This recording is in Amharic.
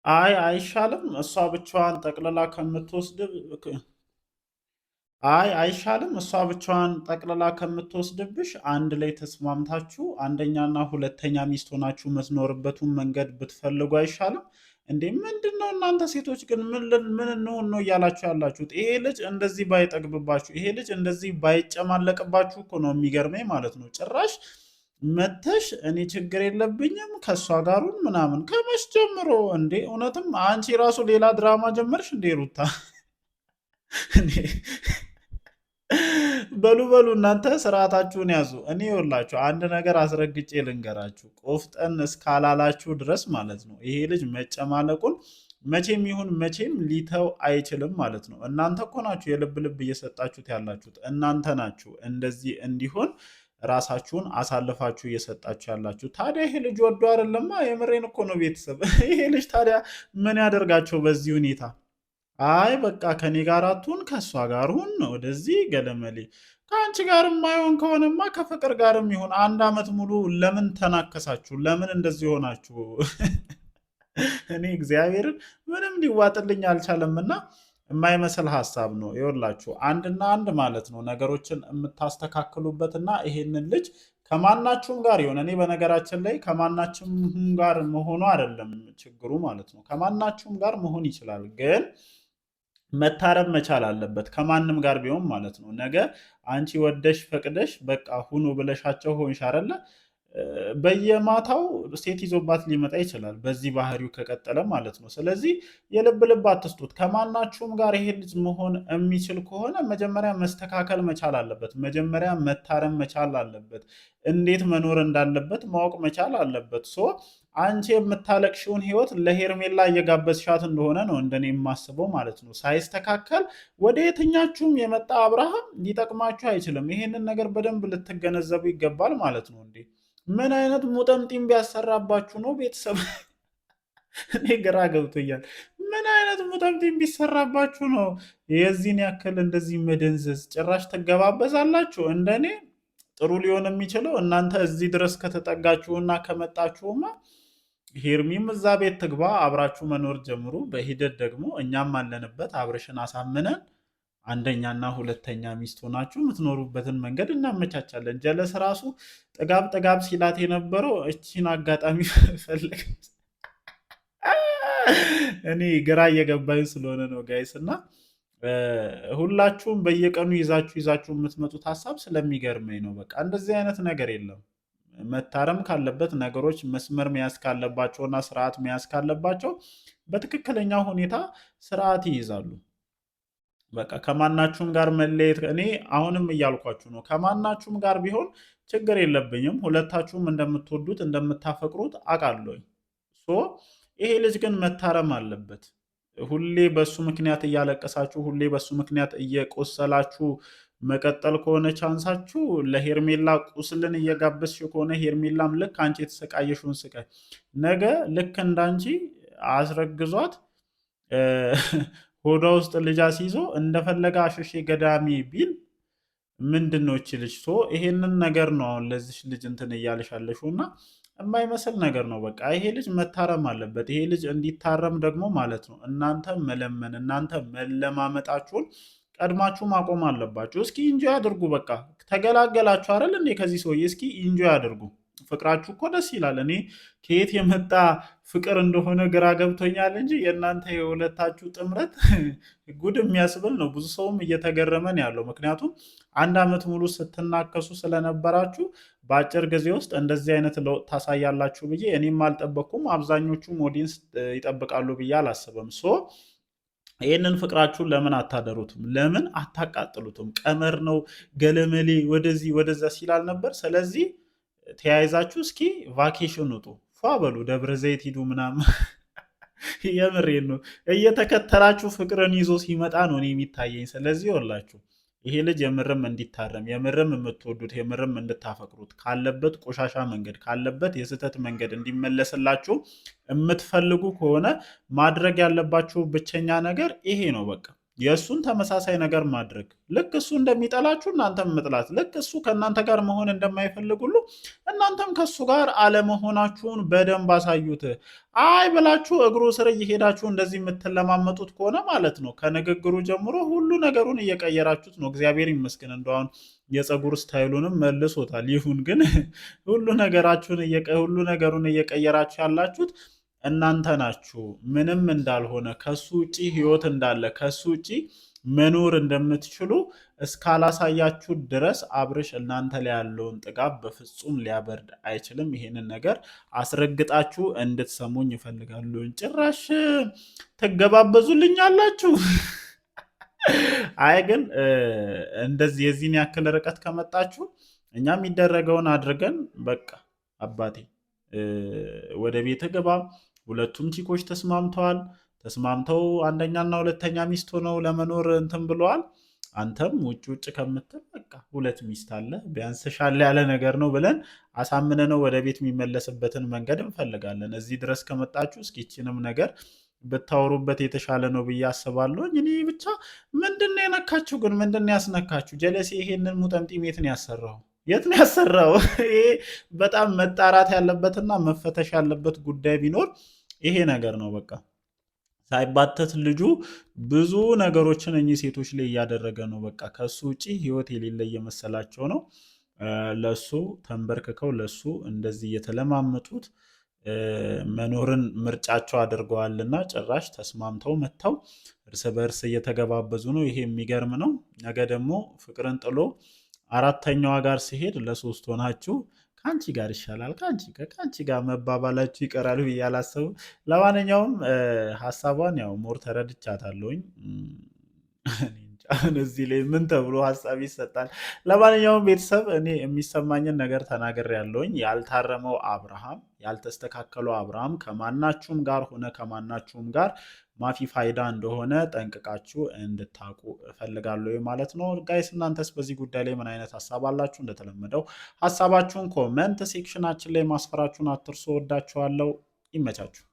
አይ አይሻልም? እሷ ብቻዋን ጠቅልላ ከምትወስድ አይሻልም? እሷ ብቻዋን ጠቅልላ ከምትወስድብሽ አንድ ላይ ተስማምታችሁ አንደኛና ሁለተኛ ሚስት ሆናችሁ የምትኖርበትን መንገድ ብትፈልጉ አይሻልም እንዴ? ምንድን ነው እናንተ ሴቶች ግን ምን እንሆን ነው እያላችሁ ያላችሁት? ይሄ ልጅ እንደዚህ ባይጠግብባችሁ፣ ይሄ ልጅ እንደዚህ ባይጨማለቅባችሁ እኮ ነው የሚገርመኝ ማለት ነው። ጭራሽ መተሽ እኔ ችግር የለብኝም ከእሷ ጋሩን ምናምን ከመች ጀምሮ እንዴ? እውነትም አንቺ ራሱ ሌላ ድራማ ጀመርሽ እንዴ ሩታ? እኔ በሉ እናንተ ስርዓታችሁን ያዙ። እኔ ይኸውላችሁ አንድ ነገር አስረግጬ ልንገራችሁ፣ ቆፍጠን እስካላላችሁ ድረስ ማለት ነው ይሄ ልጅ መጨማለቁን መቼም ይሁን መቼም ሊተው አይችልም ማለት ነው። እናንተ እኮ ናችሁ የልብ ልብ እየሰጣችሁት ያላችሁት። እናንተ ናችሁ እንደዚህ እንዲሆን ራሳችሁን አሳልፋችሁ እየሰጣችሁ ያላችሁ። ታዲያ ይሄ ልጅ ወዶ አይደለማ። የምሬን እኮ ነው ቤተሰብ። ይሄ ልጅ ታዲያ ምን ያደርጋቸው በዚህ ሁኔታ? አይ በቃ ከኔ ጋር አትሁን ከእሷ ጋር ሁን ወደዚህ ገለመሌ። ከአንቺ ጋር የማይሆን ከሆነማ ከፍቅር ጋርም ይሁን። አንድ ዓመት ሙሉ ለምን ተናከሳችሁ? ለምን እንደዚህ ሆናችሁ? እኔ እግዚአብሔርን ምንም ሊዋጥልኝ አልቻለምና የማይመስል ሀሳብ ነው። ይኸውላችሁ አንድና አንድ ማለት ነው ነገሮችን የምታስተካክሉበትና ይሄንን ልጅ ከማናችሁም ጋር ይሆን። እኔ በነገራችን ላይ ከማናችሁም ጋር መሆኑ አይደለም ችግሩ ማለት ነው። ከማናችሁም ጋር መሆን ይችላል ግን መታረም መቻል አለበት። ከማንም ጋር ቢሆን ማለት ነው። ነገ አንቺ ወደሽ ፈቅደሽ በቃ ሁኑ ብለሻቸው ሆንሽ አይደለ? በየማታው ሴት ይዞባት ሊመጣ ይችላል፣ በዚህ ባህሪው ከቀጠለ ማለት ነው። ስለዚህ የልብ ልብ አትስጡት። ከማናችሁም ጋር ይሄ ልጅ መሆን የሚችል ከሆነ መጀመሪያ መስተካከል መቻል አለበት። መጀመሪያ መታረም መቻል አለበት። እንዴት መኖር እንዳለበት ማወቅ መቻል አለበት። አንቺ የምታለቅሽውን ህይወት ለሄርሜላ እየጋበዝሻት እንደሆነ ነው እንደኔ የማስበው ማለት ነው። ሳይስተካከል ወደ የትኛችሁም የመጣ አብርሃም ሊጠቅማችሁ አይችልም። ይሄንን ነገር በደንብ ልትገነዘቡ ይገባል ማለት ነው። እንዴ ምን አይነት ሙጠምጢም ቢያሰራባችሁ ነው ቤተሰብ? እኔ ግራ ገብቶኛል። ምን አይነት ሙጠምጢም ቢሰራባችሁ ነው የዚህን ያክል እንደዚህ መደንዘዝ? ጭራሽ ትገባበዛላችሁ። እንደኔ ጥሩ ሊሆን የሚችለው እናንተ እዚህ ድረስ ከተጠጋችሁና ከመጣችሁማ ሄርሚም እዛ ቤት ትግባ፣ አብራችሁ መኖር ጀምሩ። በሂደት ደግሞ እኛም አለንበት አብርሽን አሳምነን አንደኛና ሁለተኛ ሚስት ሆናችሁ የምትኖሩበትን መንገድ እናመቻቻለን። ጀለስ ራሱ ጥጋብ ጥጋብ ሲላት የነበረው እቺን አጋጣሚ ፈለግ። እኔ ግራ እየገባኝ ስለሆነ ነው ጋይስ። እና ሁላችሁም በየቀኑ ይዛችሁ የምትመጡት ሀሳብ ስለሚገርመኝ ነው። በቃ እንደዚህ አይነት ነገር የለም። መታረም ካለበት ነገሮች መስመር መያዝ ካለባቸውና ስርዓት መያዝ ካለባቸው በትክክለኛ ሁኔታ ስርዓት ይይዛሉ። በቃ ከማናችሁም ጋር መለየት እኔ አሁንም እያልኳችሁ ነው። ከማናችሁም ጋር ቢሆን ችግር የለብኝም። ሁለታችሁም እንደምትወዱት እንደምታፈቅሩት አውቃለሁኝ። ይሄ ልጅ ግን መታረም አለበት። ሁሌ በሱ ምክንያት እያለቀሳችሁ፣ ሁሌ በሱ ምክንያት እየቆሰላችሁ መቀጠል ከሆነ ቻንሳችሁ ለሄርሜላ ቁስልን እየጋበዝሽ ከሆነ ሄርሜላም ልክ አንቺ የተሰቃየሽውን ስቃይ ነገ ልክ እንዳንቺ አስረግዟት ሆዷ ውስጥ ልጅ አስይዞ እንደፈለገ አሸሼ ገዳሚ ቢል ምንድን ነው እቺ ልጅ? ይሄንን ነገር ነው አሁን ለዚች ልጅ እንትን እያልሽ ያለሽው እና የማይመስል ነገር ነው። በቃ ይሄ ልጅ መታረም አለበት። ይሄ ልጅ እንዲታረም ደግሞ ማለት ነው እናንተ መለመን እናንተ መለማመጣችሁን ቀድማችሁ ማቆም አለባችሁ። እስኪ ኢንጆይ አድርጉ። በቃ ተገላገላችሁ አይደል እንዴ ከዚህ ሰውዬ? እስኪ ኢንጆይ አድርጉ። ፍቅራችሁ እኮ ደስ ይላል። እኔ ከየት የመጣ ፍቅር እንደሆነ ግራ ገብቶኛል እንጂ የእናንተ የሁለታችሁ ጥምረት ጉድ የሚያስብል ነው። ብዙ ሰውም እየተገረመን ያለው ምክንያቱም አንድ ዓመት ሙሉ ስትናከሱ ስለነበራችሁ በአጭር ጊዜ ውስጥ እንደዚህ አይነት ለውጥ ታሳያላችሁ ብዬ እኔም አልጠበቅኩም። አብዛኞቹም ኦዲየንስ ይጠብቃሉ ብዬ አላስብም። ይህንን ፍቅራችሁን ለምን አታደሩትም? ለምን አታቃጥሉትም? ቀመር ነው ገለመሌ ወደዚህ ወደዛ ሲላል ነበር። ስለዚህ ተያይዛችሁ እስኪ ቫኬሽን ውጡ፣ ፏ በሉ፣ ደብረ ዘይት ሂዱ ምናምን። የምሬን ነው። እየተከተላችሁ ፍቅርን ይዞ ሲመጣ ነው እኔ የሚታየኝ። ስለዚህ ወላችሁ ይሄ ልጅ የምርም እንዲታረም የምርም የምትወዱት የምርም እንድታፈቅሩት ካለበት ቆሻሻ መንገድ ካለበት የስህተት መንገድ እንዲመለስላችሁ የምትፈልጉ ከሆነ ማድረግ ያለባችሁ ብቸኛ ነገር ይሄ ነው። በቃ የእሱን ተመሳሳይ ነገር ማድረግ፣ ልክ እሱ እንደሚጠላችሁ እናንተም መጥላት፣ ልክ እሱ ከእናንተ ጋር መሆን እንደማይፈልግ ሁሉ እናንተም ከእሱ ጋር አለመሆናችሁን በደንብ አሳዩት። አይ ብላችሁ እግሩ ስር እየሄዳችሁ እንደዚህ የምትለማመጡት ከሆነ ማለት ነው ከንግግሩ ጀምሮ ሁሉ ነገሩን እየቀየራችሁት ነው። እግዚአብሔር ይመስገን እንደሁን የፀጉር ስታይሉንም መልሶታል። ይሁን ግን ሁሉ ነገሩን እየቀየራችሁ ያላችሁት እናንተ ናችሁ። ምንም እንዳልሆነ ከሱ ውጪ ህይወት እንዳለ ከሱ ውጪ መኖር እንደምትችሉ እስካላሳያችሁ ድረስ አብርሽ እናንተ ላይ ያለውን ጥጋብ በፍጹም ሊያበርድ አይችልም። ይሄንን ነገር አስረግጣችሁ እንድትሰሙኝ ይፈልጋሉ። ጭራሽ ትገባበዙልኛላችሁ። አይ ግን እንደዚህ የዚህን ያክል ርቀት ከመጣችሁ እኛ የሚደረገውን አድርገን በቃ አባቴ ወደ ቤት ግባ። ሁለቱም ቺኮች ተስማምተው አንደኛና ሁለተኛ ሚስት ሆነው ለመኖር እንትን ብለዋል። አንተም ውጭ ውጭ ከምትል በቃ ሁለት ሚስት አለ ቢያንስ ሻል ያለ ነገር ነው ብለን አሳምነ ነው ወደ ቤት የሚመለስበትን መንገድ እንፈልጋለን። እዚህ ድረስ ከመጣችሁ እስኪችንም ነገር ብታወሩበት የተሻለ ነው ብዬ አስባለሁ። እኔ ብቻ ምንድን ነው የነካችሁ ግን? ምንድን ነው ያስነካችሁ? ጀለሴ ይሄንን ሙጠምጢም የት ነው ያሰራው? የት ነው ያሰራው? ይሄ በጣም መጣራት ያለበትና መፈተሽ ያለበት ጉዳይ ቢኖር ይሄ ነገር ነው። በቃ ሳይባተት ልጁ ብዙ ነገሮችን እኚህ ሴቶች ላይ እያደረገ ነው። በቃ ከሱ ውጭ ህይወት የሌለ እየመሰላቸው ነው። ለሱ ተንበርክከው ለሱ እንደዚህ እየተለማመጡት መኖርን ምርጫቸው አድርገዋልና ጭራሽ ተስማምተው መጥተው እርስ በእርስ እየተገባበዙ ነው። ይሄ የሚገርም ነው። ነገ ደግሞ ፍቅርን ጥሎ አራተኛዋ ጋር ሲሄድ ለሶስት ሆናችሁ ከአንቺ ጋር ይሻላል ከአንቺ ጋር መባባላችሁ ይቀራል ብዬ አላሰብም። ለማንኛውም ሀሳቧን ያው ሞር ተረድቻታለሁኝ። እዚህ ላይ ምን ተብሎ ሀሳብ ይሰጣል? ለማንኛውም ቤተሰብ እኔ የሚሰማኝን ነገር ተናግሬያለሁኝ። ያልታረመው አብርሃም ያልተስተካከለው አብርሃም ከማናችሁም ጋር ሆነ ከማናችሁም ጋር ማፊ ፋይዳ እንደሆነ ጠንቅቃችሁ እንድታውቁ እፈልጋለሁ ማለት ነው። ጋይስ እናንተስ በዚህ ጉዳይ ላይ ምን አይነት ሀሳብ አላችሁ? እንደተለመደው ሀሳባችሁን ኮመንት ሴክሽናችን ላይ ማስፈራችሁን አትርሱ። ወዳችኋለሁ። ይመቻችሁ።